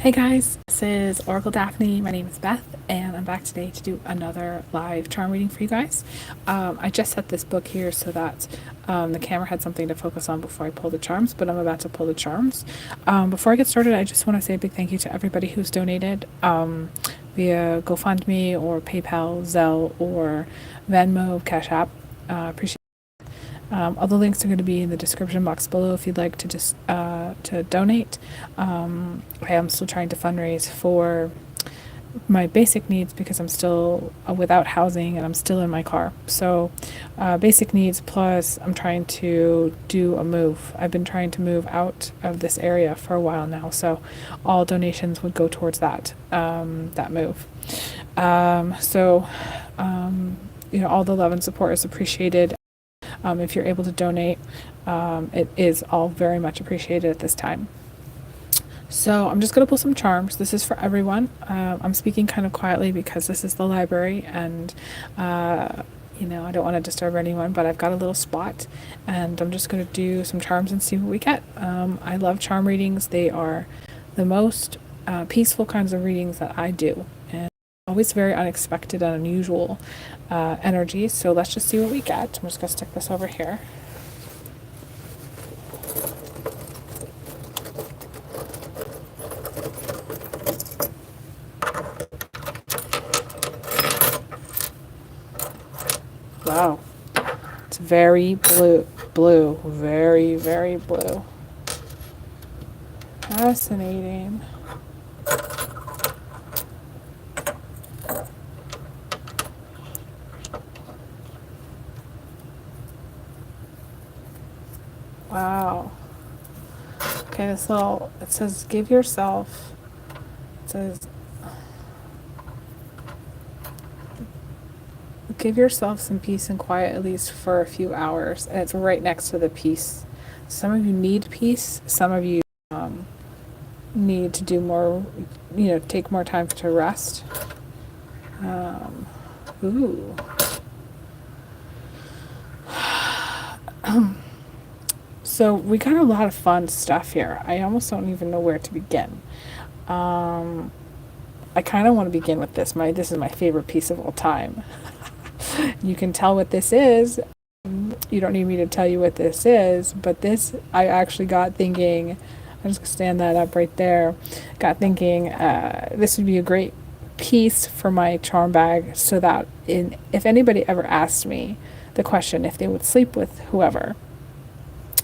Hey guys, this is Oracle Daphne. My name is Beth, and I'm back today to do another live charm reading for you guys. I just set this book here so that the camera had something to focus on before I pull the charms, but I'm about to pull the charms. Before I get started, I just want to say a big thank you to everybody who's donated via GoFundMe or PayPal, Zelle, or Venmo, Cash App. Appreciate all the links are going to be in the description box below if you'd like to just to donate. I am still trying to fundraise for my basic needs because I'm still without housing and I'm still in my car. So basic needs plus I'm trying to do a move. I've been trying to move out of this area for a while now. So all donations would go towards that move. All the love and support is appreciated. If you're able to donate, it is all very much appreciated at this time. So I'm just going to pull some charms. This is for everyone. I'm speaking kind of quietly because this is the library and, I don't want to disturb anyone, but I've got a little spot and I'm just going to do some charms and see what we get. I love charm readings. They are the most peaceful kinds of readings that I do. And always very unexpected and unusual energies. So let's just see what we get. I'm just going to stick this over here. Wow. It's very blue, very, very blue. Fascinating. Wow. Okay, it says, give yourself, it says, give yourself some peace and quiet at least for a few hours. And it's right next to the peace. Some of you need peace. Some of you need to do more, take more time to rest. Ooh. So we got a lot of fun stuff here. I almost don't even know where to begin. I kind of want to begin with this. This is my favorite piece of all time. You can tell what this is. You don't need me to tell you what this is, but this, I actually got thinking, I'm just going to stand that up right there, got thinking this would be a great piece for my charm bag so that if anybody ever asked me the question if they would sleep with whoever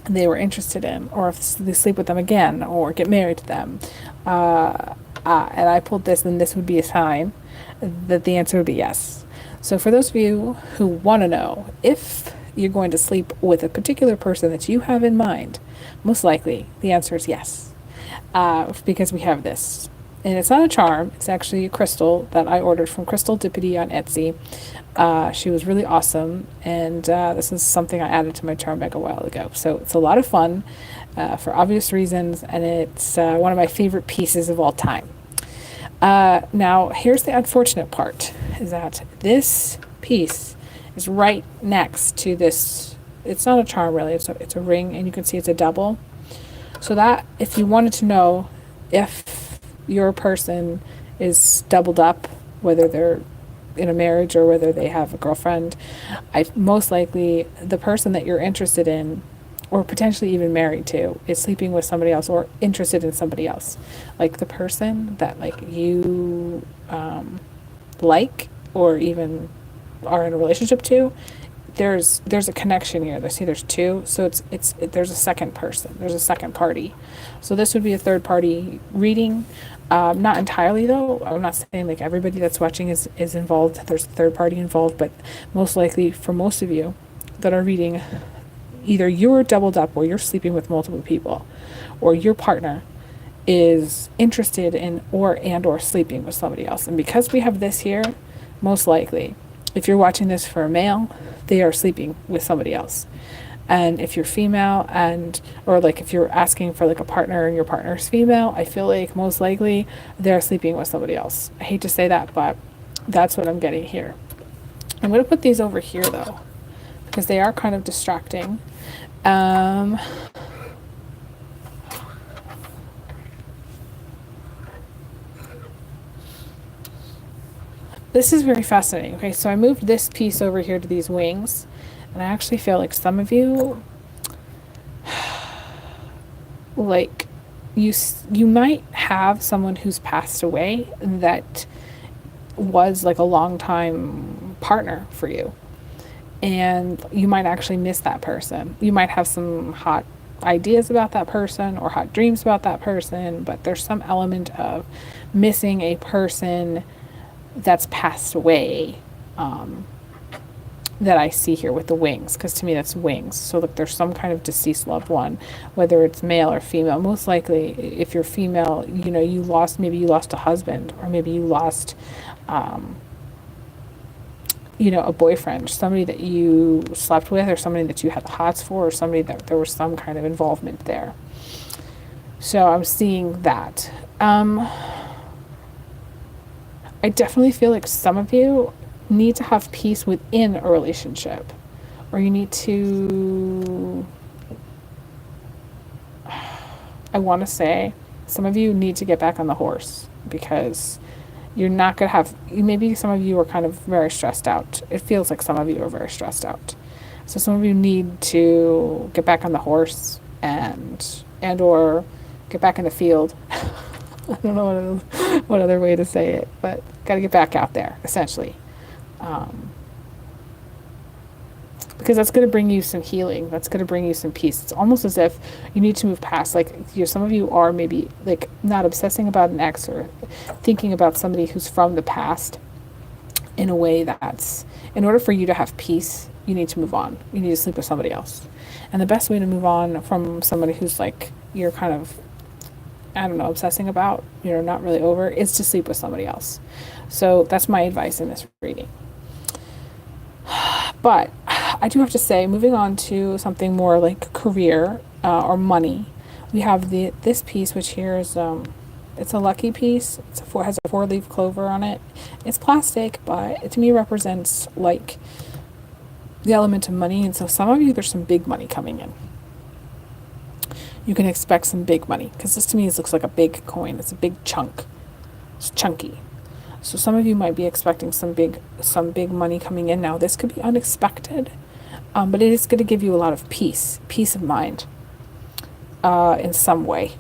they were interested in, or if they sleep with them again or get married to them, and I pulled this, then this would be a sign that the answer would be yes. So for those of you who want to know if you're going to sleep with a particular person that you have in mind, most likely the answer is yes, because we have this. And it's not a charm, it's actually a crystal that I ordered from Crystal Dippity on Etsy. She was really awesome, and this is something I added to my charm bag a while ago. So it's a lot of fun for obvious reasons, and it's one of my favorite pieces of all time. Now, here's the unfortunate part, is that this piece is right next to this. It's not a charm, really. It's a ring, and you can see it's a double. So that, if you wanted to know if your person is doubled up, whether they're in a marriage or whether they have a girlfriend, most likely the person that you're interested in or potentially even married to is sleeping with somebody else or interested in somebody else. Like the person that you or even are in a relationship to, there's a connection here. There's two, so there's a second person, there's a second party. So this would be a third party reading. Not entirely though. I'm not saying everybody that's watching is involved. There's a third party involved, but most likely for most of you that are reading, either you're doubled up or you're sleeping with multiple people, or your partner is interested in or sleeping with somebody else. And because we have this here, most likely, if you're watching this for a male, they are sleeping with somebody else. And if you're female or if you're asking for a partner and your partner's female, I feel like most likely they're sleeping with somebody else. I hate to say that, but that's what I'm getting here. I'm going to put these over here though, because they are kind of distracting. this is very fascinating. Okay, so I moved this piece over here to these wings, and I actually feel like some of you, like, you might have someone who's passed away that was like a long time partner for you, and you might actually miss that person. You might have some hot ideas about that person or hot dreams about that person, but there's some element of missing a person that's passed away, that I see here with the wings, because to me that's wings. So look, there's some kind of deceased loved one, whether it's male or female. Most likely, if you're female, you know, maybe you lost a husband, or maybe you lost, you know, a boyfriend, somebody that you slept with, or somebody that you had the hots for, or somebody that there was some kind of involvement there. So I'm seeing that. I definitely feel like some of you need to have peace within a relationship, or you need to, I want to say, some of you need to get back on the horse, because you're not going to have, maybe some of you are kind of very stressed out. It feels like some of you are very stressed out. So some of you need to get back on the horse and or get back in the field. I don't know what other way to say it, but got to get back out there, essentially. Because that's going to bring you some healing. That's going to bring you some peace. It's almost as if you need to move past, like, some of you are maybe like not obsessing about an ex or thinking about somebody who's from the past in a way that's, in order for you to have peace, you need to move on. You need to sleep with somebody else. And the best way to move on from somebody who's like, you're kind of, I don't know, obsessing about, you're not really over, is to sleep with somebody else. So that's my advice in this reading. But I do have to say, moving on to something more like career, or money, we have this piece, which here is, it's a lucky piece. Has a 4-leaf clover on it. It's plastic, but it to me represents like the element of money. And so some of you, there's some big money coming in. You can expect some big money, because this to me looks like a big coin. It's a big chunk. It's chunky. So some of you might be expecting some big money coming in now. This could be unexpected, but it is going to give you a lot of peace of mind, in some way.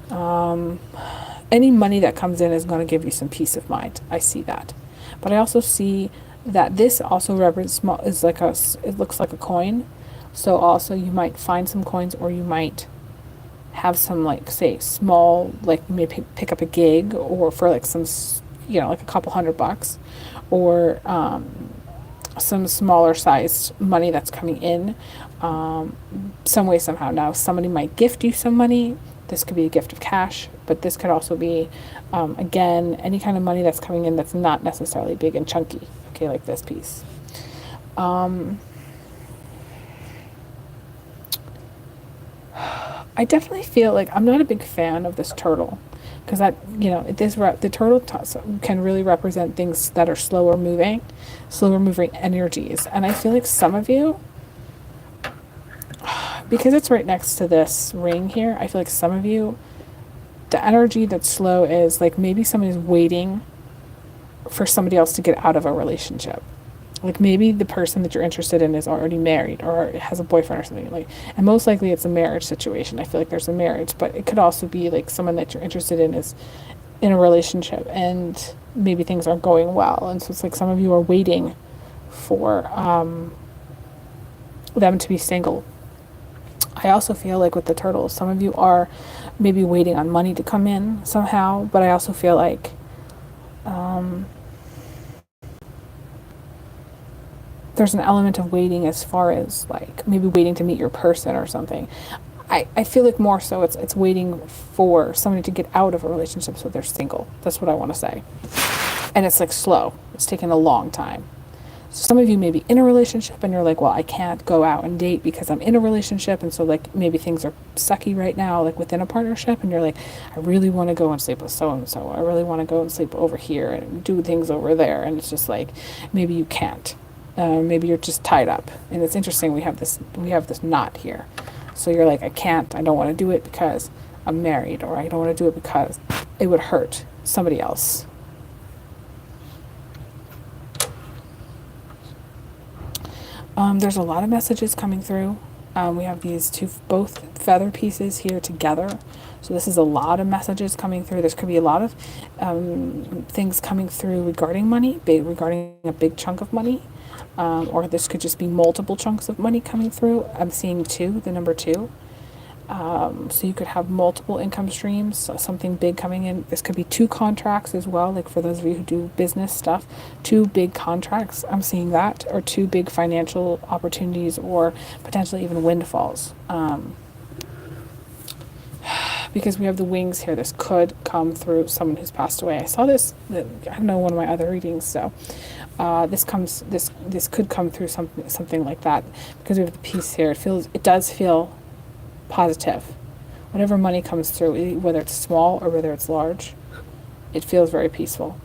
Any money that comes in is going to give you some peace of mind. I see that, but I also see that this also represents it looks like a coin. So also you might find some coins, or you might have some, like, say, small, like, maybe pick up a gig, or for like some, you know, like a couple $100, or some smaller sized money that's coming in, some way, somehow. Now, somebody might gift you some money. This could be a gift of cash, but this could also be, again, any kind of money that's coming in that's not necessarily big and chunky. Okay, like this piece. I definitely feel like I'm not a big fan of this turtle, because that, you know, the turtle can really represent things that are slower moving energies. And I feel like some of you, because it's right next to this ring here, I feel like some of you, the energy that's slow is like maybe somebody's waiting for somebody else to get out of a relationship. Like maybe the person that you're interested in is already married or has a boyfriend or something, like, and most likely it's a marriage situation. I feel like there's a marriage, but it could also be like someone that you're interested in is in a relationship and maybe things aren't going well. And so it's like some of you are waiting for them to be single. I also feel like with the turtles, some of you are maybe waiting on money to come in somehow, but I also feel like there's an element of waiting as far as like maybe waiting to meet your person or something. I feel like more so it's waiting for somebody to get out of a relationship so they're single. That's what I want to say. And it's like slow. It's taken a long time. So some of you may be in a relationship and you're like, well, I can't go out and date because I'm in a relationship, and so like maybe things are sucky right now, like within a partnership, and you're like, I really want to go and sleep with so and so. I really want to go and sleep over here and do things over there, and it's just like maybe you can't. Maybe you're just tied up. And it's interesting, we have this knot here. So you're like, I don't want to do it because I'm married, or I don't want to do it because it would hurt somebody else. There's a lot of messages coming through. We have these two, both feather pieces here together. So this is a lot of messages coming through. This could be a lot of things coming through regarding money, regarding a big chunk of money. Or this could just be multiple chunks of money coming through. I'm seeing two, the number two. So you could have multiple income streams, so something big coming in. This could be two contracts as well, like for those of you who do business stuff, two big contracts. I'm seeing that, or two big financial opportunities, or potentially even windfalls. Because we have the wings here, this could come through someone who's passed away. I saw this, I don't know, one of my other readings, so this could come through something like that, because we have the piece here. It does feel positive. Whatever money comes through, whether it's small or whether it's large, it feels very peaceful.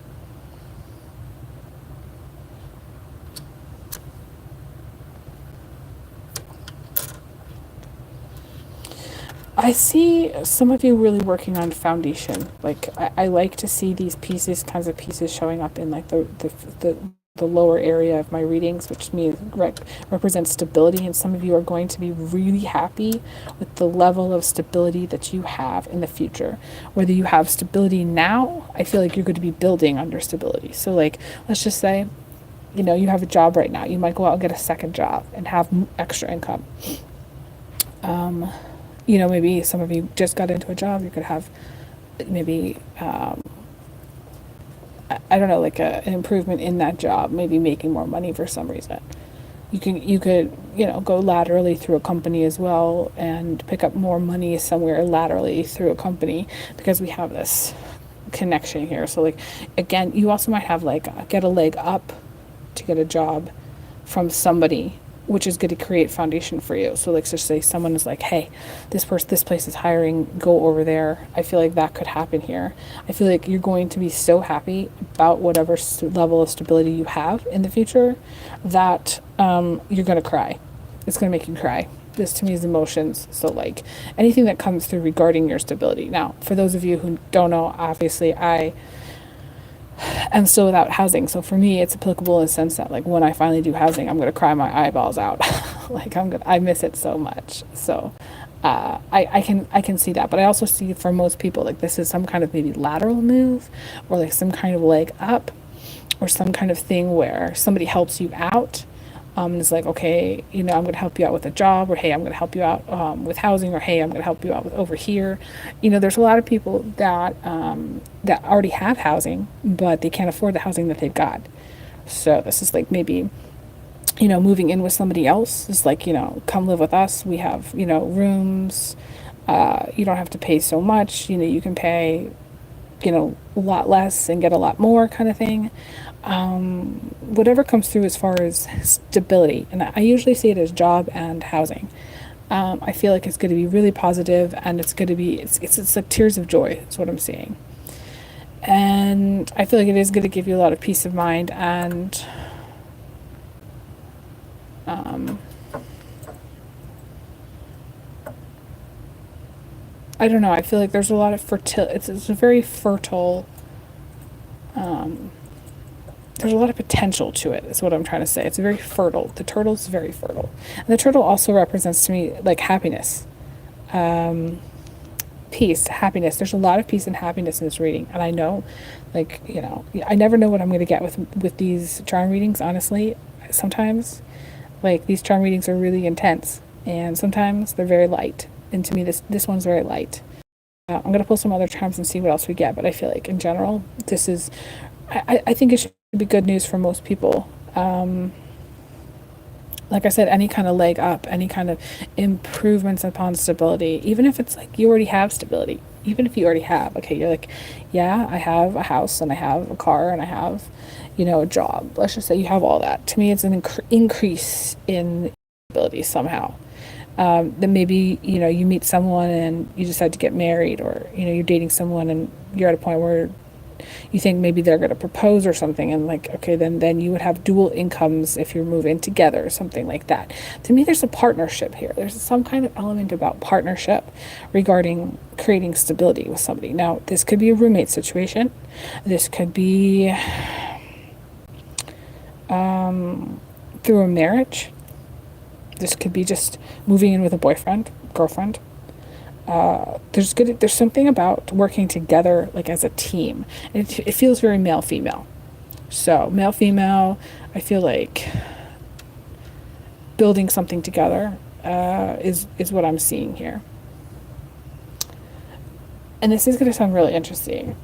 I see some of you really working on foundation. Like I like to see these kinds of pieces showing up in like the lower area of my readings, which means represents stability, and some of you are going to be really happy with the level of stability that you have in the future. Whether you have stability now, I feel like you're going to be building under stability. So like, let's just say, you have a job right now. You might go out and get a second job and have extra income. Maybe some of you just got into a job. You could have maybe I don't know, like an improvement in that job, maybe making more money for some reason. You could go laterally through a company as well and pick up more money somewhere laterally through a company, because we have this connection here. So like, again, you also might have like get a leg up to get a job from somebody, which is going to create foundation for you. So let's just say someone is like, hey, this place is hiring, go over there. I feel like that could happen here. I feel like you're going to be so happy about whatever level of stability you have in the future that you're going to cry. It's going to make you cry. This to me is emotions. So like anything that comes through regarding your stability. Now, for those of you who don't know, obviously I am still without housing. So for me, it's applicable in the sense that like when I finally do housing, I'm going to cry my eyeballs out. Like I miss it so much. So I can see that. But I also see for most people, like this is some kind of maybe lateral move, or like some kind of leg up, or some kind of thing where somebody helps you out. And it's like, okay, I'm going to help you out with a job, or hey, I'm going to help you out with housing, or hey, I'm going to help you out with over here. There's a lot of people that that already have housing, but they can't afford the housing that they've got. So this is like maybe, moving in with somebody else. It's like, come live with us. We have, rooms. You don't have to pay so much. You can pay, a lot less and get a lot more, kind of thing. Whatever comes through as far as stability, and I usually see it as job and housing. I feel like it's going to be really positive, and it's going to be it's like tears of joy. That's what I'm seeing, and I feel like it is going to give you a lot of peace of mind, and I don't know. I feel like there's a lot of fertility. It's a very fertile. There's a lot of potential to it, is what I'm trying to say. It's very fertile. The turtle is very fertile. And the turtle also represents to me like happiness, peace, happiness. There's a lot of peace and happiness in this reading. And I know, like, I never know what I'm going to get with these charm readings, honestly. Sometimes, like, these charm readings are really intense. And sometimes they're very light. And to me, this one's very light. I'm going to pull some other charms and see what else we get. But I feel like, in general, this is... I think it should be good news for most people. Like I said, any kind of leg up, any kind of improvements upon stability, even if it's like you already have stability, even if you already have, okay, you're like, yeah, I have a house and I have a car and I have, a job. Let's just say you have all that. To me, it's an increase in stability somehow. Then maybe, you meet someone and you decide to get married, or, you're dating someone and you're at a point where you think maybe they're going to propose or something, and like, okay, then you would have dual incomes if you move in together or something like that. To me, there's a partnership here. There's some kind of element about partnership regarding creating stability with somebody. Now, this could be a roommate situation. This could be through a marriage. This could be just moving in with a boyfriend, girlfriend. There's something about working together like as a team. It feels very male female. So male female, I feel like building something together is what I'm seeing here. And this is going to sound really interesting.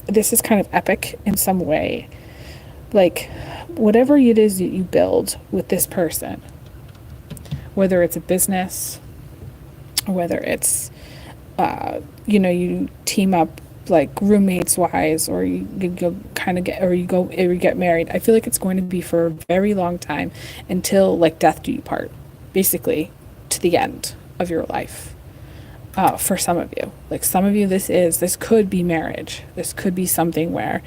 This is kind of epic in some way. Like, whatever it is that you build with this person, whether it's a business, or whether it's, you team up like roommates wise, or you go kind of get, or you get married. I feel like it's going to be for a very long time until like death do you part, basically to the end of your life. For some of you, this could be marriage. This could be something where,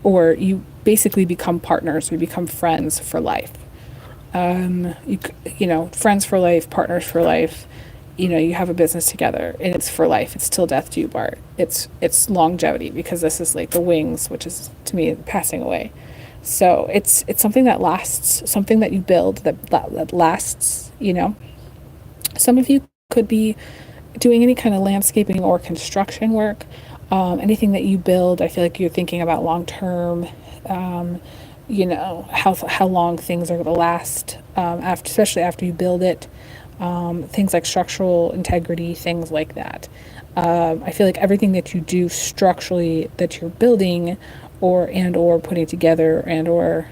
or you basically become partners, we become friends for life. Friends for life, partners for life. You have a business together and it's for life. It's till death do you part. It's longevity, because this is like the wings, which is to me passing away. So it's something that lasts, something that you build that lasts. Some of you could be doing any kind of landscaping or construction work. Anything that you build, I feel like you're thinking about long term. How long things are going to last, especially after you build it. Things like structural integrity, things like that. I feel like everything that you do structurally, that you're building or putting together or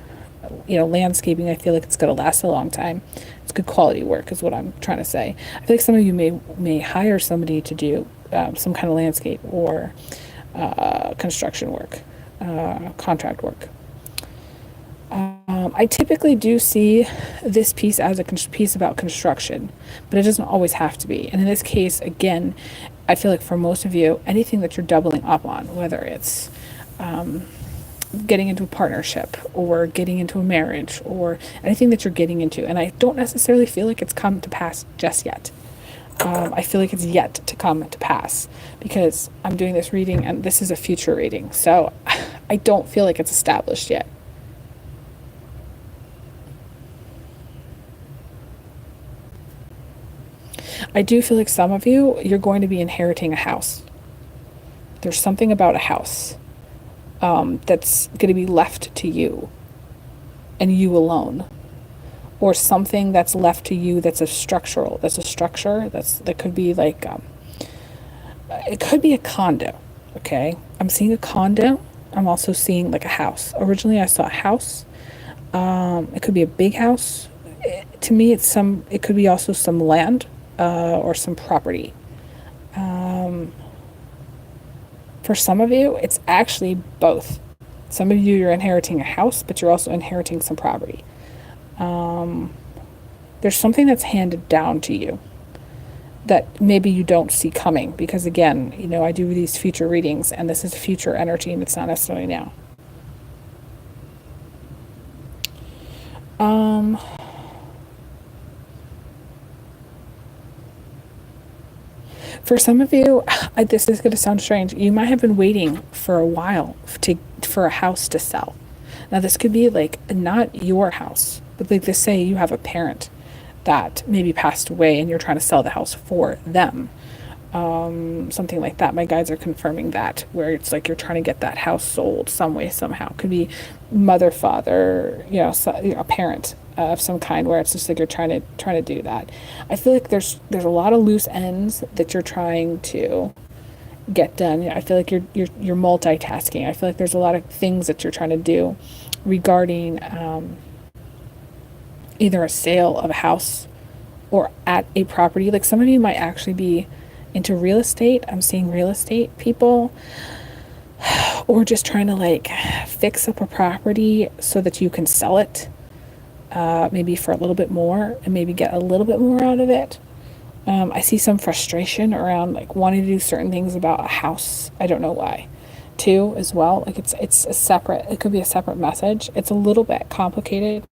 landscaping, I feel like it's going to last a long time. It's good quality work is what I'm trying to say. I feel like some of you may hire somebody to do some kind of landscape or construction work, contract work. I typically do see this piece as a piece about construction, but it doesn't always have to be. And in this case, again, I feel like for most of you, anything that you're doubling up on, whether it's getting into a partnership or getting into a marriage or anything that you're getting into, and I don't necessarily feel like it's come to pass just yet. I feel like it's yet to come to pass, because I'm doing this reading and this is a future reading, so I don't feel like it's established yet. I do feel like some of you're going to be inheriting a house. There's something about a house that's going to be left to you and you alone, or something that's left to you that's a structure that could be like it could be a condo. Okay, I'm seeing a condo. I'm also seeing like a house. Originally I saw a house. It could be a big house. To me it could be also some land or some property. For some of you, it's actually both. Some of you, you're inheriting a house, but you're also inheriting some property. There's something that's handed down to you that maybe you don't see coming, because again, I do these future readings and this is future energy and it's not necessarily now. For some of you, this is going to sound strange. You might have been waiting for a while for a house to sell. Now, this could be like not your house, but like let's say you have a parent that maybe passed away and you're trying to sell the house for them. Something like that. My guides are confirming that, where it's like you're trying to get that house sold some way, somehow. Could be mother, father, a parent of some kind, where it's just like you're trying to do that. I feel like there's a lot of loose ends that you're trying to get done. I feel like you're multitasking. I feel like there's a lot of things that you're trying to do regarding either a sale of a house or at a property. Like some of you might actually be into real estate. I'm seeing real estate people, or just trying to like fix up a property so that you can sell it, maybe for a little bit more and maybe get a little bit more out of it. I see some frustration around like wanting to do certain things about a house. I don't know why, too, as well. Like it could be a separate message. It's a little bit complicated.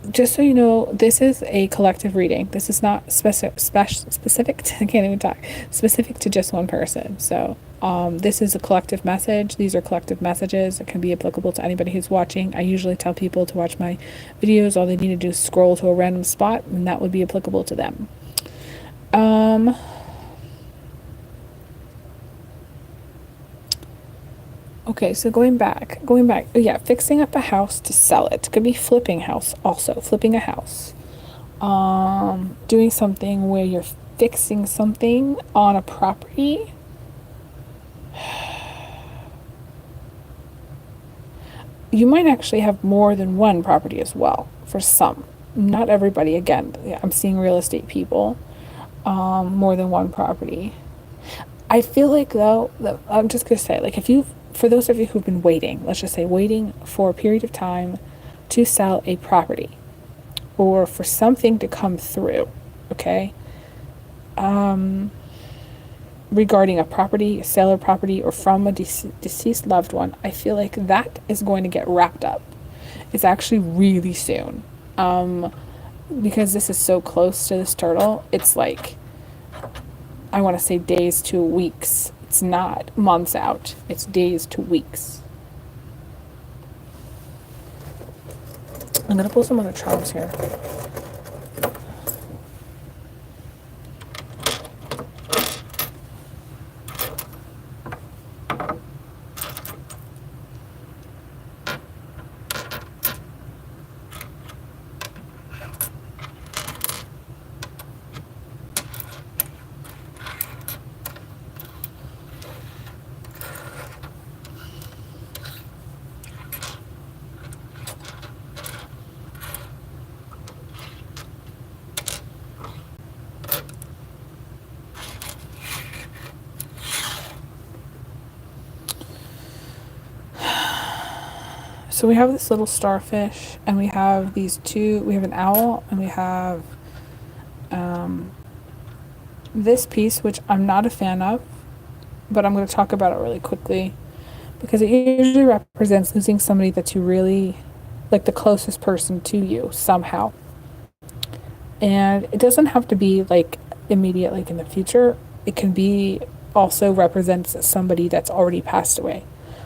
Just so you know, this is a collective reading. This is not specific to, I can't even talk, specific to just one person. So This is a collective message. These are collective messages that can be applicable to anybody who's watching. I usually tell people to watch my videos. All they need to do is scroll to a random spot, and that would be applicable to them. Okay, so going back, oh yeah, fixing up a house to sell it. Could be flipping house also, flipping a house. Doing something where you're fixing something on a property. You might actually have more than one property as well for some. Not everybody, again, I'm seeing real estate people, more than one property. I feel like though, I'm just gonna say, like if you, for those of you who've been waiting, let's just say waiting for a period of time to sell a property or for something to come through, okay? Regarding a property, a sale of property, or from a deceased loved one, I feel like that is going to get wrapped up. It's actually really soon. Because this is so close to this turtle, it's like, I want to say days to weeks. It's not months out, it's days to weeks. I'm going to pull some other charms here. So we have this little starfish, and we have these two, we have an owl, and we have this piece, which I'm not a fan of, but I'm going to talk about it really quickly, because it usually represents losing somebody that you really, like the closest person to you somehow. And it doesn't have to be like immediate, like in the future. It can be also represents somebody that's already passed away.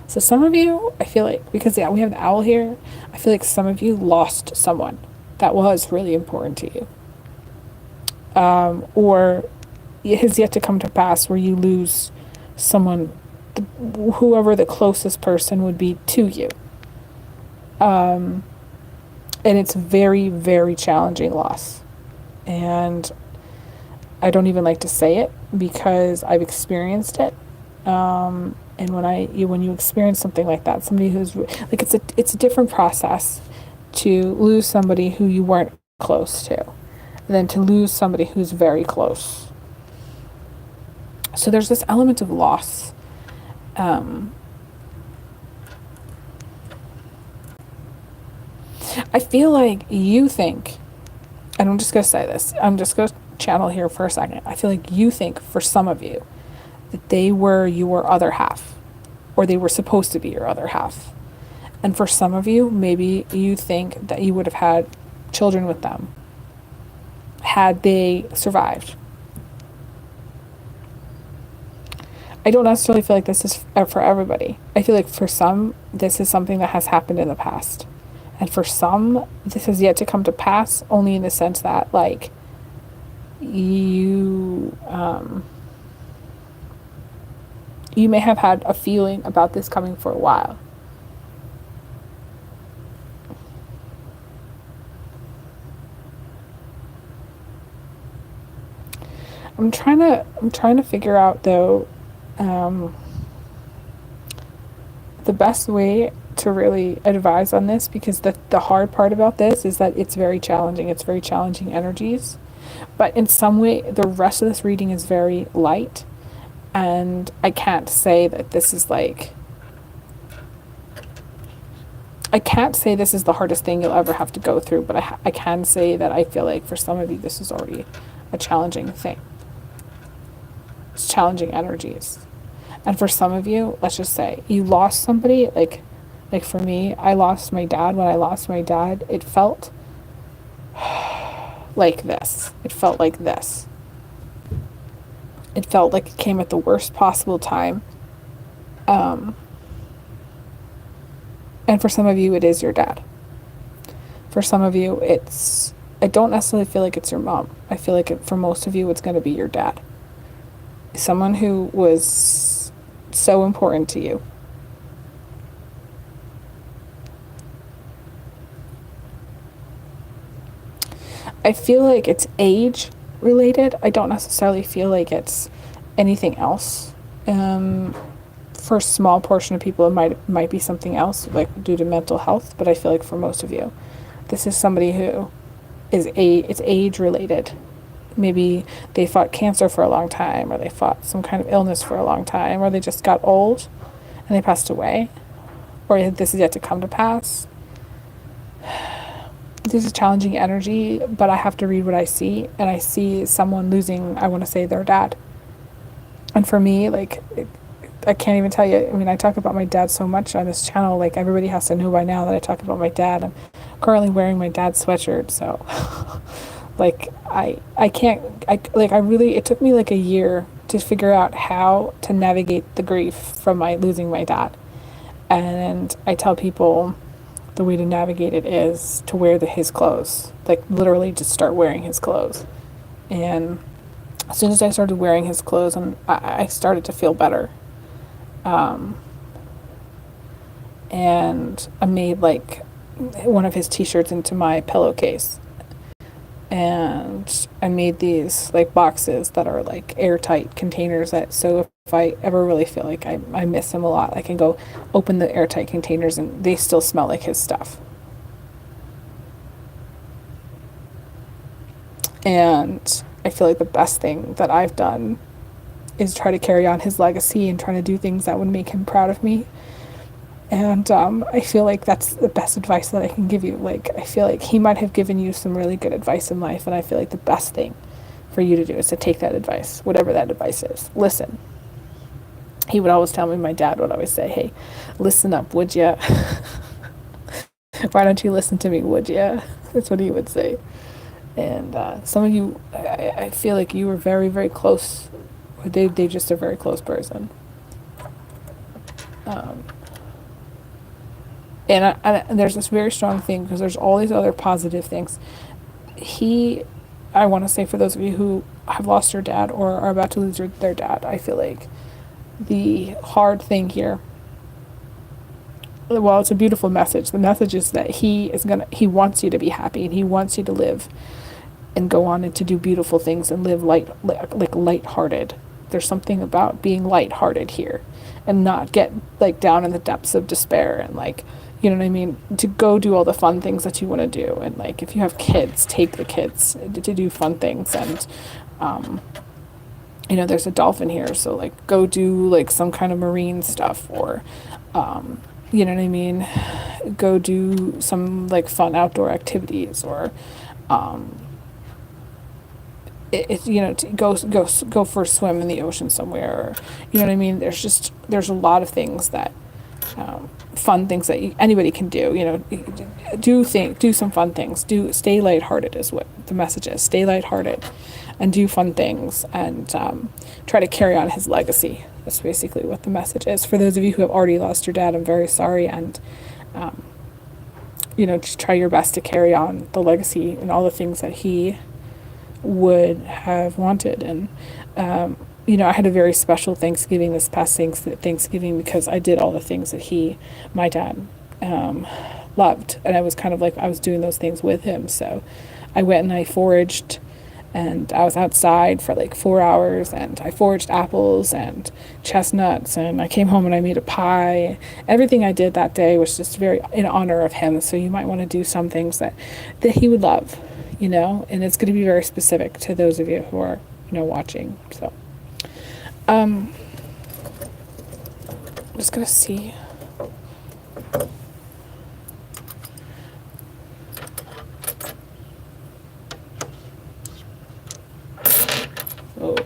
So some of you, I feel like, because yeah, we have the owl here, I feel like some of you lost someone that was really important to you. Or it has yet to come to pass where you lose someone, whoever the closest person would be to you. And it's very, very challenging loss. And I don't even like to say it because I've experienced it. And when you experience something like that, somebody who's like, it's a different process to lose somebody who you weren't close to than to lose somebody who's very close. So there's this element of loss. I feel like you think, and I'm just going to say this, I'm just going to channel here for a second. I feel like you think for some of you that they were your other half, or they were supposed to be your other half. And for some of you, maybe you think that you would have had children with them had they survived. I don't necessarily feel like this is for everybody. I feel like for some, this is something that has happened in the past. And for some, this has yet to come to pass, only in the sense that, like, you may have had a feeling about this coming for a while. I'm trying to figure out though, the best way to really advise on this, because the hard part about this is that it's very challenging. It's very challenging energies. But in some way, the rest of this reading is very light. And I can't say that this is like, I can't say this is the hardest thing you'll ever have to go through, but I can say that I feel like for some of you, this is already a challenging thing. It's challenging energies. And for some of you, let's just say you lost somebody, like for me, I lost my dad. When I lost my dad, it felt like this. It felt like this. It felt like it came at the worst possible time. And for some of you, it is your dad. For some of you, I don't necessarily feel like it's your mom. I feel like for most of you, it's going to be your dad. Someone who was so important to you. I feel like it's age related. I don't necessarily feel like it's anything else. For a small portion of people, it might be something else, like due to mental health. But I feel like for most of you, this is somebody who it's age related. Maybe they fought cancer for a long time, or they fought some kind of illness for a long time, or they just got old and they passed away, or this is yet to come to pass. This is challenging energy, but I have to read what I see, and I see someone losing, I want to say, their dad. And for me, like, I can't even tell you. I mean, I talk about my dad so much on this channel. Like, everybody has to know by now that I talk about my dad. I'm currently wearing my dad's sweatshirt, so like, I can't. I really. It took me like a year to figure out how to navigate the grief from my losing my dad. And I tell people the way to navigate it is to wear his clothes. Like, literally just start wearing his clothes. And as soon as I started wearing his clothes, and I started to feel better. And I made like one of his t-shirts into my pillowcase. And I made these like boxes that are like airtight containers, that so if I ever really feel like I miss him a lot, I can go open the airtight containers and they still smell like his stuff. And I feel like the best thing that I've done is try to carry on his legacy and try to do things that would make him proud of me. And I feel like that's the best advice that I can give you. Like, I feel like he might have given you some really good advice in life, and I feel like the best thing for you to do is to take that advice, whatever that advice is. Listen. He would always tell me, my dad would always say, hey, listen up, would ya? Why don't you listen to me, would ya? That's what he would say. And some of you, I feel like you were very, very close. They just a very close person. And there's this very strong thing, because there's all these other positive things. I want to say, for those of you who have lost your dad or are about to lose their dad, I feel like the hard thing here, well, it's a beautiful message. The message is that he wants you to be happy, and he wants you to live and go on and to do beautiful things and live lighthearted. There's something about being lighthearted here, and not get like down in the depths of despair, and like, you know what I mean, to go do all the fun things that you want to do. And like, if you have kids, take the kids to do fun things. And there's a dolphin here, so like, go do like some kind of marine stuff, or you know what I mean, go do some like fun outdoor activities, or to go for a swim in the ocean somewhere, or, you know what I mean. There's a lot of things that fun things that anybody can do. Do some fun things. Stay lighthearted is what the message is. Stay lighthearted, and do fun things, and try to carry on his legacy. That's basically what the message is. For those of you who have already lost your dad, I'm very sorry, and just try your best to carry on the legacy and all the things that he would have wanted. And I had a very special Thanksgiving this past Thanksgiving, because I did all the things that my dad loved, and I was kind of like, I was doing those things with him. So I went and I foraged, and I was outside for like 4 hours, and I foraged apples and chestnuts, and I came home and I made a pie. Everything I did that day was just very in honor of him. So you might want to do some things that he would love, and it's going to be very specific to those of you who are, watching. So, I'm just going to see. Oh.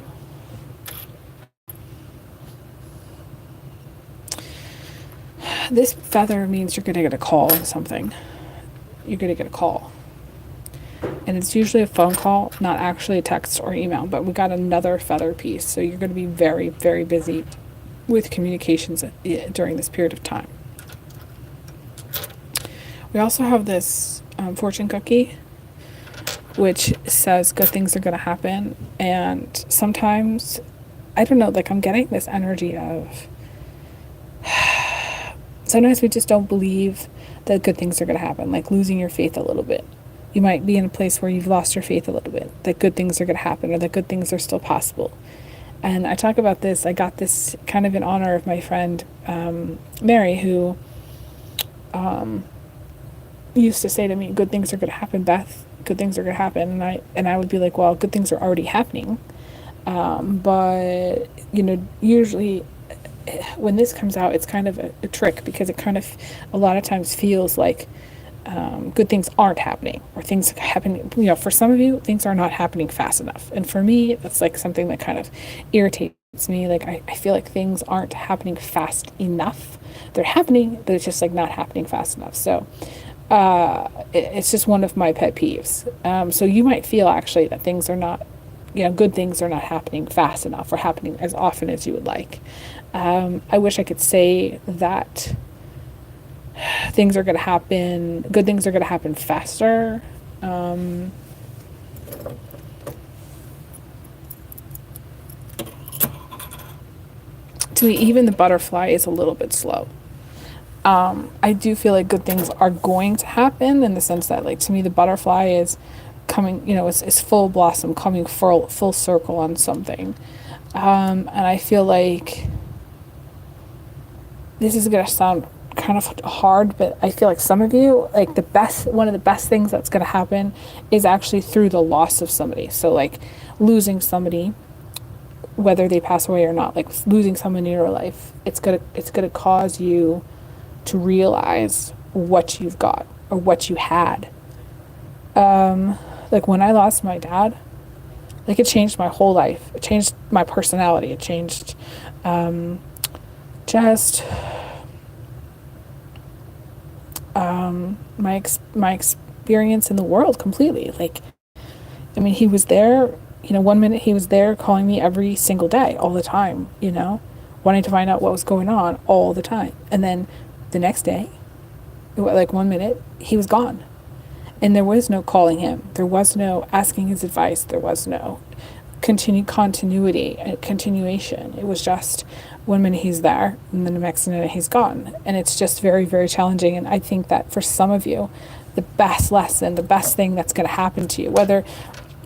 This feather means you're going to get a call on something. You're going to get a call. And it's usually a phone call, not actually a text or email, but we got another feather piece. So you're going to be very, very busy with communications during this period of time. We also have this fortune cookie, which says good things are going to happen. And sometimes, I don't know, like I'm getting this energy of sometimes we just don't believe that good things are going to happen, like losing your faith a little bit. You might be in a place where you've lost your faith a little bit, that good things are going to happen or that good things are still possible. And I talk about this, I got this kind of in honor of my friend Mary, who used to say to me, good things are going to happen, Beth. Good things are going to happen. And I would be like, well, good things are already happening. But, you know, usually when this comes out, it's kind of a trick, because it kind of a lot of times feels like good things aren't happening, or things happen, you know, for some of you, things are not happening fast enough. And for me, that's like something that kind of irritates me. Like I feel like things aren't happening fast enough. They're happening, but it's just like not happening fast enough. So it's just one of my pet peeves. So you might feel actually that things are not, you know, good things are not happening fast enough or happening as often as you would like. I wish I could say that things are going to happen, good things are going to happen faster. To me, even the butterfly is a little bit slow. I do feel like good things are going to happen, in the sense that, like, to me, the butterfly is coming, you know, it's full blossom, coming full circle on something. And I feel like this is going to sound kind of hard, but I feel like some of you, like, one of the best things that's going to happen is actually through the loss of somebody. So like losing somebody, whether they pass away or not, like losing someone in your life, it's gonna cause you to realize what you've got or what you had. Like when I lost my dad, like it changed my whole life. It changed my personality. It changed just my experience in the world completely. Like, I mean, he was there, you know, one minute he was there calling me every single day, all the time, you know, wanting to find out what was going on all the time. And then the next day, like 1 minute, he was gone. And there was no calling him. There was no asking his advice. There was no continuity and continuation. It was just 1 minute he's there, and then the next minute he's gone. And it's just very, very challenging. And I think that for some of you, the best lesson, the best thing that's going to happen to you, whether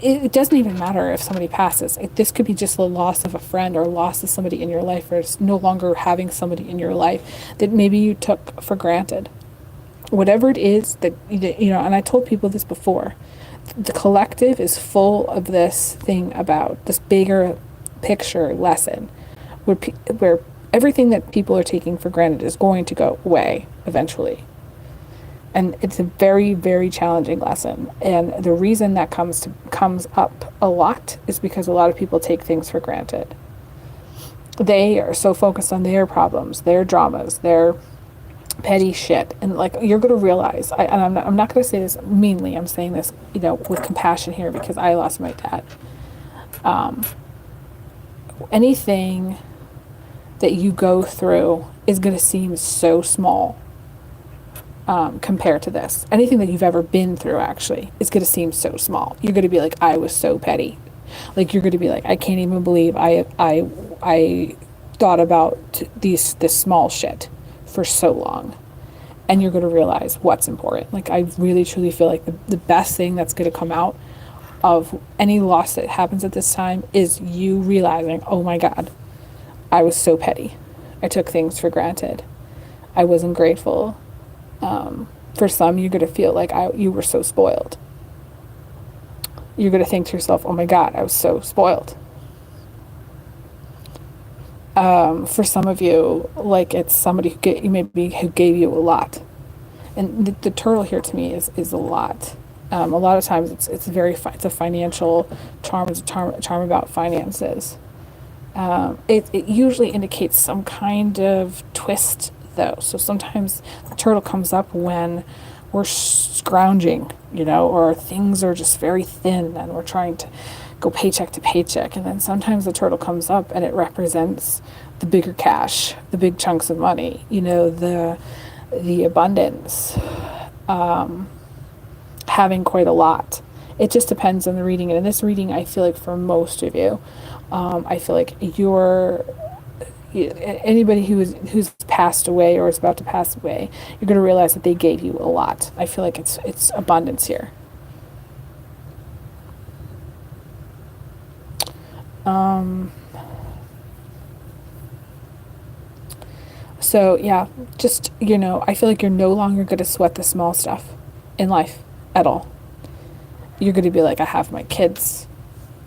it doesn't even matter if somebody passes. This could be just the loss of a friend or loss of somebody in your life, or it's no longer having somebody in your life that maybe you took for granted. Whatever it is that, you know, and I told people this before, the collective is full of this thing about this bigger picture lesson where everything that people are taking for granted is going to go away eventually. And it's a very, very challenging lesson. And the reason that comes up a lot is because a lot of people take things for granted. They are so focused on their problems, their dramas, their petty shit. And like, you're going to realize, I'm not going to say this meanly, I'm saying this, you know, with compassion here, because I lost my dad. Anything that you go through is going to seem so small. Compared to this, anything that you've ever been through actually is going to seem so small. You're going to be like, I was so petty. Like, you're going to be like, I can't even believe I thought about this small shit for so long. And you're going to realize what's important. Like, I really truly feel like the best thing that's going to come out of any loss that happens at this time is you realizing, oh my God, I was so petty. I took things for granted. I wasn't grateful. For some, you're going to feel like you were so spoiled. You're going to think to yourself, oh my God, I was so spoiled. For some of you, like, it's somebody who gave you a lot. And the turtle here to me is a lot. A lot of times it's a financial charm. It's a charm about finances. It usually indicates some kind of twist, though. So sometimes the turtle comes up when we're scrounging, you know, or things are just very thin and we're trying to go paycheck to paycheck. And then sometimes the turtle comes up and it represents the bigger cash, the big chunks of money, you know, the abundance, having quite a lot. It just depends on the reading. And in this reading, I feel like for most of you, I feel like anybody who's passed away or is about to pass away, you're going to realize that they gave you a lot. I feel like it's abundance here. So yeah, just, you know, I feel like you're no longer going to sweat the small stuff in life at all. You're going to be like, I have my kids.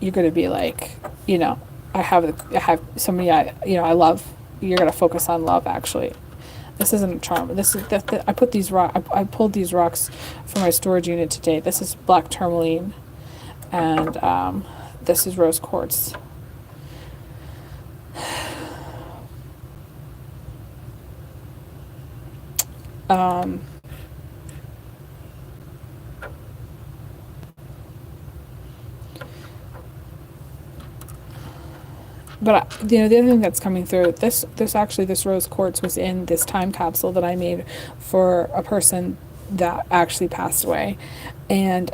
You're going to be like, you know, I have somebody I love. You're going to focus on love, actually. This isn't a charm. This is I put these I pulled these rocks from my storage unit today. This is black tourmaline, and this is rose quartz. But you know, the other thing that's coming through, this rose quartz was in this time capsule that I made for a person that actually passed away, and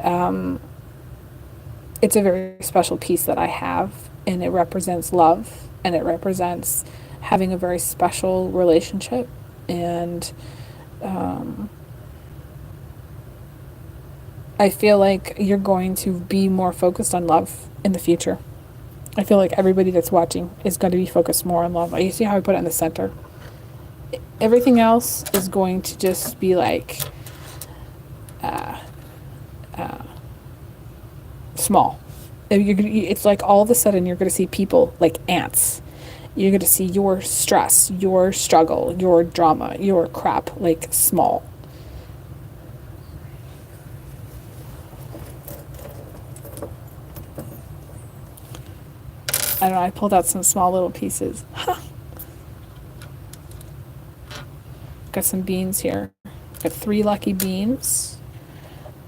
it's a very special piece that I have, and it represents love, and it represents having a very special relationship, and I feel like you're going to be more focused on love in the future. I feel like everybody that's watching is going to be focused more on love. You see how I put it in the center? Everything else is going to just be like small. It's like all of a sudden you're going to see people like ants. You're going to see your stress, your struggle, your drama, your crap like small. I don't know, I pulled out some small little pieces. Got some beans here. Got 3 lucky beans.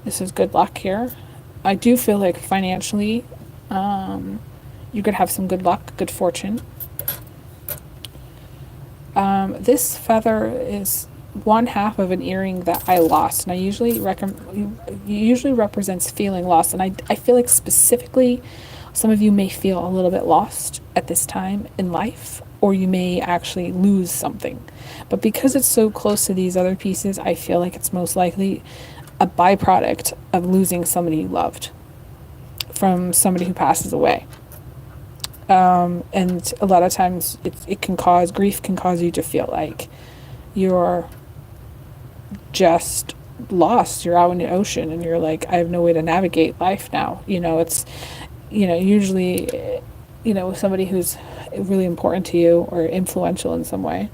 This is good luck here. I do feel like financially, you could have some good luck, good fortune. This feather is 1/2 of an earring that I lost, and I usually usually represents feeling lost, and I feel like specifically some of you may feel a little bit lost at this time in life, or you may actually lose something. But because it's so close to these other pieces, I feel like it's most likely a byproduct of losing somebody you loved from somebody who passes away. And a lot of times grief can cause you to feel like you're just lost. You're out in the ocean and you're like, I have no way to navigate life now. You know, it's, you know, usually, you know, somebody who's really important to you or influential in some way,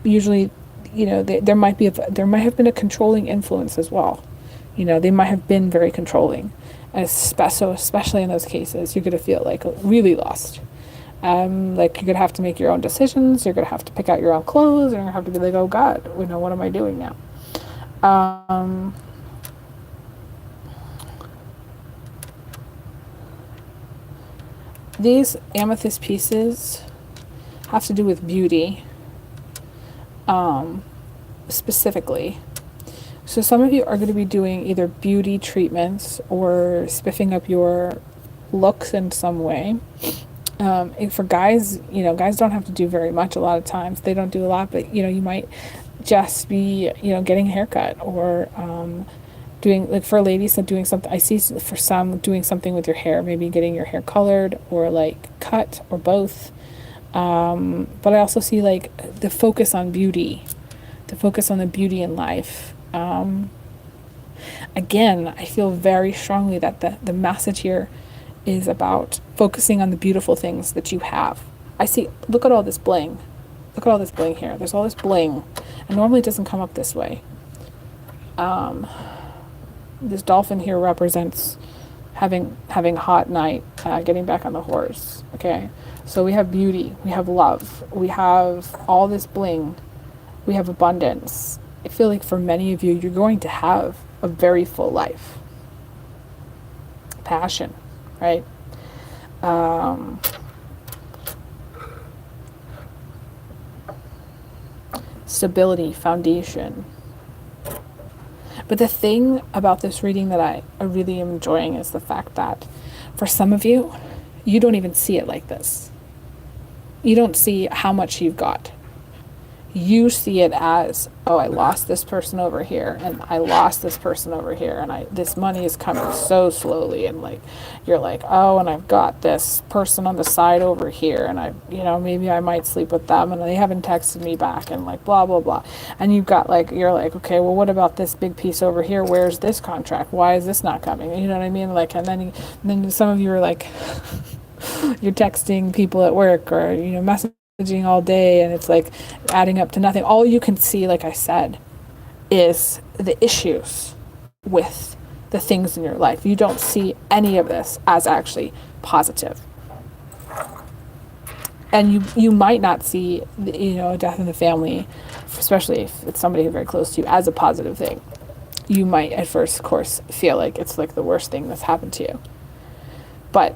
usually, you know, there might have been a controlling influence as well. You know, they might have been very controlling, and especially in those cases, you're gonna feel like really lost. Like you're gonna have to make your own decisions. You're gonna have to pick out your own clothes, and you're gonna have to be like, oh God, you know, what am I doing now? These amethyst pieces have to do with beauty, specifically. So some of you are going to be doing either beauty treatments or spiffing up your looks in some way. And for guys, you know, guys don't have to do very much a lot of times. They don't do a lot, but, you know, you might just be, you know, getting a haircut or doing, like for ladies, so doing something. I see for some doing something with your hair, maybe getting your hair colored or like cut or both. But I also see like the focus on beauty, the focus on the beauty in life. Again, I feel very strongly that the message here is about focusing on the beautiful things that you have. I see, look at all this bling. Look at all this bling here. There's all this bling. And normally it doesn't come up this way. This dolphin here represents having a hot night, getting back on the horse. Okay, so we have beauty, we have love, we have all this bling, we have abundance. I feel like for many of you, you're going to have a very full life. Passion, right? stability, foundation. But the thing about this reading that I really am enjoying is the fact that for some of you, you don't even see it like this. You don't see how much you've got. You see it as, oh, I lost this person over here, and I lost this person over here, and this money is coming so slowly, and like, you're like, oh, and I've got this person on the side over here, and maybe I might sleep with them, and they haven't texted me back, and like, blah, blah, blah. And you're like, okay, well, what about this big piece over here? Where's this contract? Why is this not coming? You know what I mean? Like, and then some of you are like, you're texting people at work, or, messaging all day, and it's like adding up to nothing. All you can see, like I said, is the issues with the things in your life. You don't see any of this as actually positive. And you might not see, a death in the family, especially if it's somebody very close to you, as a positive thing. You might at first, of course, feel like it's like the worst thing that's happened to you. But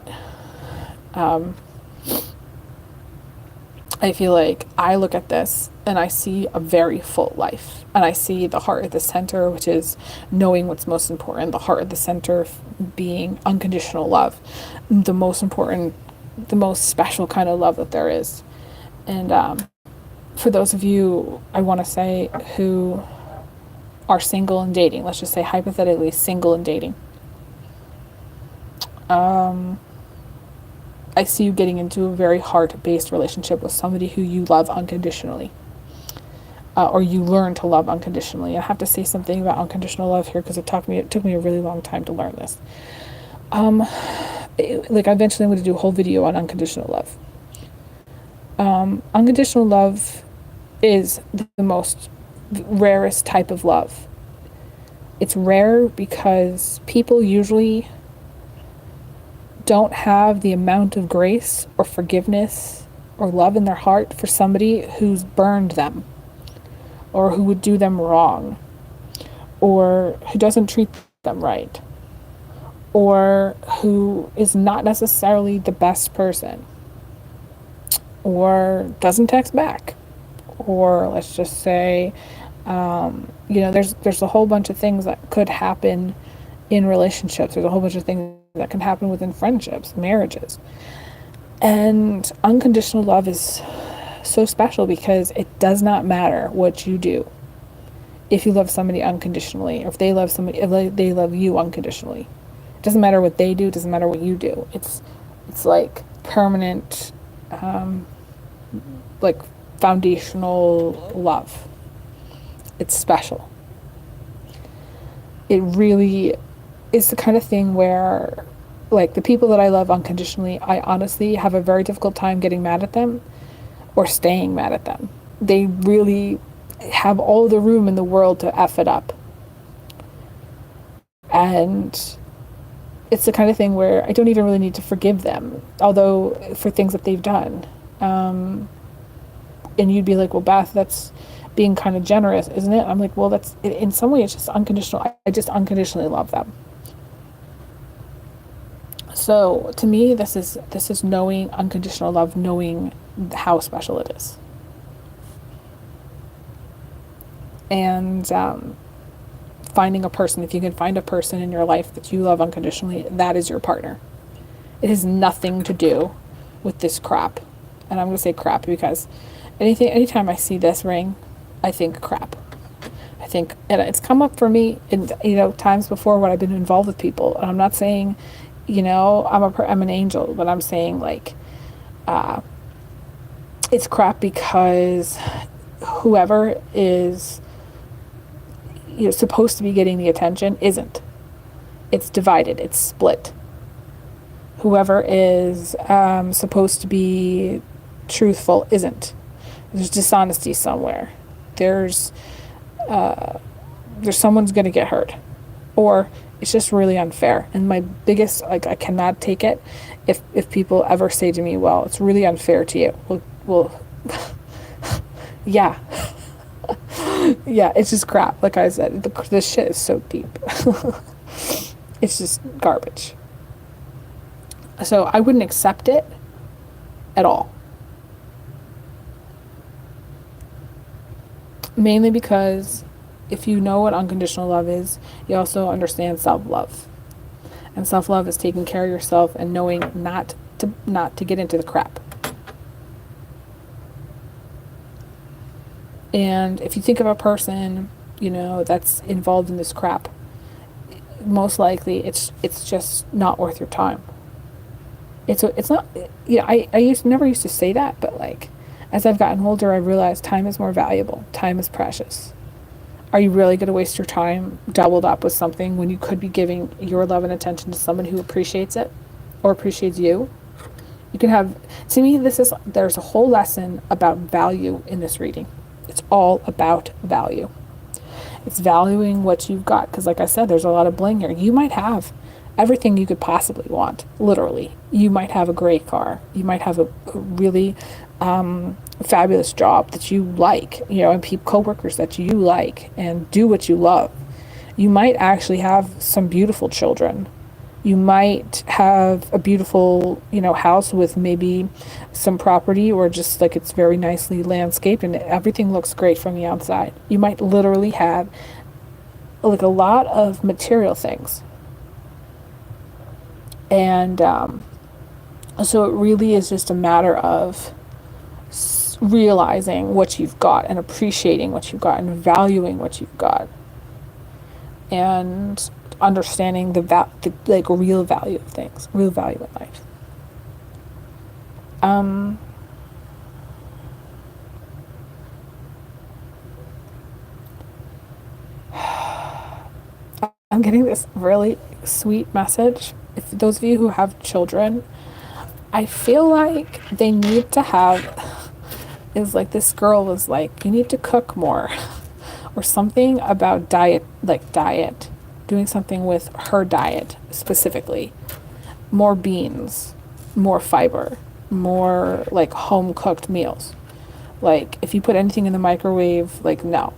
I feel like I look at this and I see a very full life, and I see the heart at the center, which is knowing what's most important, the heart at the center being unconditional love, the most important, the most special kind of love that there is. And for those of you, I want to say, who are single and dating, let's just say hypothetically single and dating, I see you getting into a very heart-based relationship with somebody who you love unconditionally, or you learn to love unconditionally. I have to say something about unconditional love here, because it took me a really long time to learn this. Eventually I'm going to do a whole video on unconditional love. Unconditional love is the most rarest type of love. It's rare because people usually don't have the amount of grace or forgiveness or love in their heart for somebody who's burned them, or who would do them wrong, or who doesn't treat them right, or who is not necessarily the best person, or doesn't text back, or let's just say, there's a whole bunch of things that could happen in relationships. There's a whole bunch of things that can happen within friendships, marriages. And unconditional love is so special because it does not matter what you do. If you love somebody unconditionally, or if they love somebody, if they love you unconditionally, it doesn't matter what they do, it doesn't matter what you do. It's like permanent, like foundational love. It's special. It really is the kind of thing where, like, the people that I love unconditionally, I honestly have a very difficult time getting mad at them or staying mad at them. They really have all the room in the world to F it up. And it's the kind of thing where I don't even really need to forgive them, although for things that they've done. And you'd be like, well, Beth, that's being kind of generous, isn't it? I'm like, well, that's, in some way, it's just unconditional. I just unconditionally love them. So to me, this is knowing unconditional love, knowing how special it is. And finding a person, if you can find a person in your life that you love unconditionally, that is your partner. It has nothing to do with this crap. And I'm going to say crap because anytime I see this ring, I think crap. I think, and it's come up for me in, times before when I've been involved with people. And I'm not saying, I'm an angel, but I'm saying, like, it's crap because whoever is, supposed to be getting the attention isn't. It's divided. It's split. Whoever is supposed to be truthful isn't. There's dishonesty somewhere. There's someone's going to get hurt, or it's just really unfair. And my biggest, I cannot take it if people ever say to me, well, it's really unfair to you. Well, yeah. Yeah, it's just crap. Like I said, this shit is so deep. It's just garbage. So I wouldn't accept it at all. Mainly because if you know what unconditional love is, you also understand self-love. And self-love is taking care of yourself and knowing not to get into the crap. And if you think of a person, that's involved in this crap, most likely it's just not worth your time. It's not. Never used to say that, but like as I've gotten older, I realized time is more valuable. Time is precious. Are you really going to waste your time doubled up with something when you could be giving your love and attention to someone who appreciates it or appreciates you? You can have, to me, there's a whole lesson about value in this reading. It's all about value. It's valuing what you've got. Because like I said, there's a lot of bling here. You might have everything you could possibly want, literally. You might have a great car. You might have a really fabulous job that you like, and co-workers that you like and do what you love. You might actually have some beautiful children. You might have a beautiful, house with maybe some property, or just like it's very nicely landscaped and everything looks great from the outside. You might literally have like a lot of material things. And so it really is just a matter of realizing what you've got and appreciating what you've got and valuing what you've got, and understanding the real value of things, real value in life. I'm getting this really sweet message. If those of you who have children, I feel like they need to have, is like this girl was like, you need to cook more or something about diet, doing something with her diet specifically. More beans, more fiber, more like home cooked meals. Like if you put anything in the microwave, no.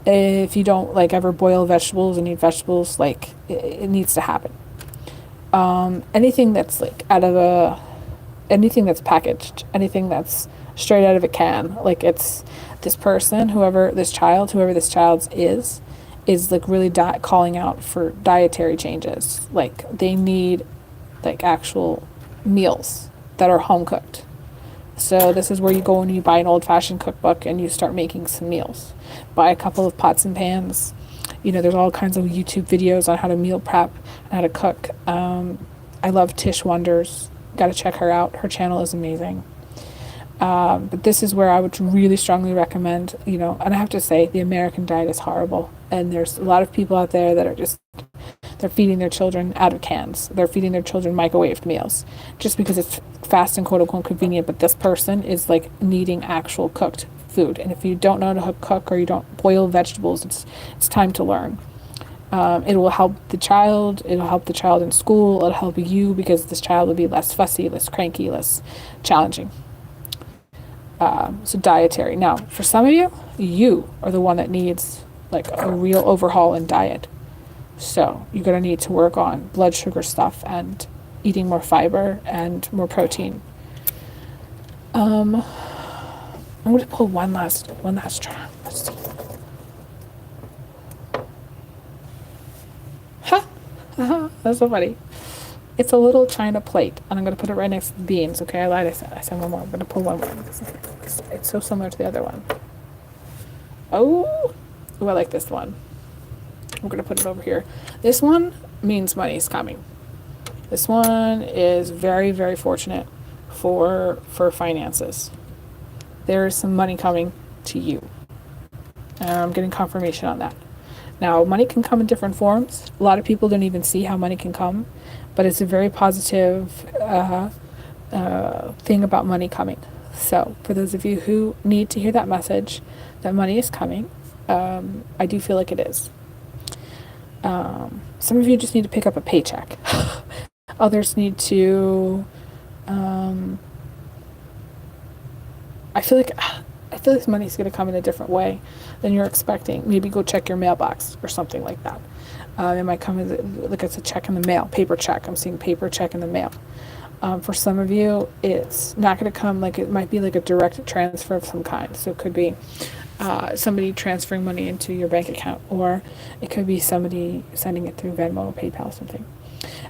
If you don't ever boil vegetables and eat vegetables, it needs to happen. Anything that's anything that's packaged, anything that's straight out of a can, it's this person, whoever this child is really calling out for dietary changes. They need actual meals that are home cooked. So this is where you go and you buy an old-fashioned cookbook and you start making some meals. Buy a couple of pots and pans. There's all kinds of YouTube videos on how to meal prep and how to cook. I love Tish Wonders. Got to check her out. Her channel is amazing. But this is where I would really strongly recommend, and I have to say the American diet is horrible. And there's a lot of people out there that are they're feeding their children out of cans. They're feeding their children microwaved meals just because it's fast and quote unquote convenient. But this person is needing actual cooked food. And if you don't know how to cook or you don't boil vegetables, it's time to learn. It will help the child. It'll help the child in school. It'll help you because this child will be less fussy, less cranky, less challenging. So dietary. Now, for some of you, you are the one that needs a real overhaul in diet. So you're going to need to work on blood sugar stuff and eating more fiber and more protein. I'm going to pull one last try. Let's see. Ha! That's so funny. It's a little china plate, and I'm going to put it right next to the beans. Okay, I lied. I said one more. I'm going to pull one more. It's so similar to the other one. Oh, I like this one. I'm going to put it over here. This one means money's coming. This one is very, very fortunate for finances. There's some money coming to you. I'm getting confirmation on that. Now, money can come in different forms. A lot of people don't even see how money can come, but it's a very positive thing about money coming. So, for those of you who need to hear that message, that money is coming, I do feel like it is. Some of you just need to pick up a paycheck. Others need to. I feel like money's going to come in a different way than you're expecting. Maybe go check your mailbox or something like that. It might come as it's a check in the mail, paper check. I'm seeing paper check in the mail. For some of you, it's not going to come like it might be like a direct transfer of some kind. So it could be somebody transferring money into your bank account, or it could be somebody sending it through Venmo or PayPal or something.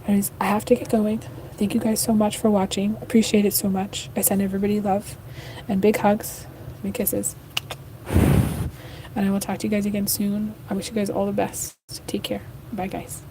Anyways, I have to get going. Thank you guys so much for watching. Appreciate it so much. I send everybody love and big hugs, big kisses. And I will talk to you guys again soon. I wish you guys all the best. Take care. Bye, guys.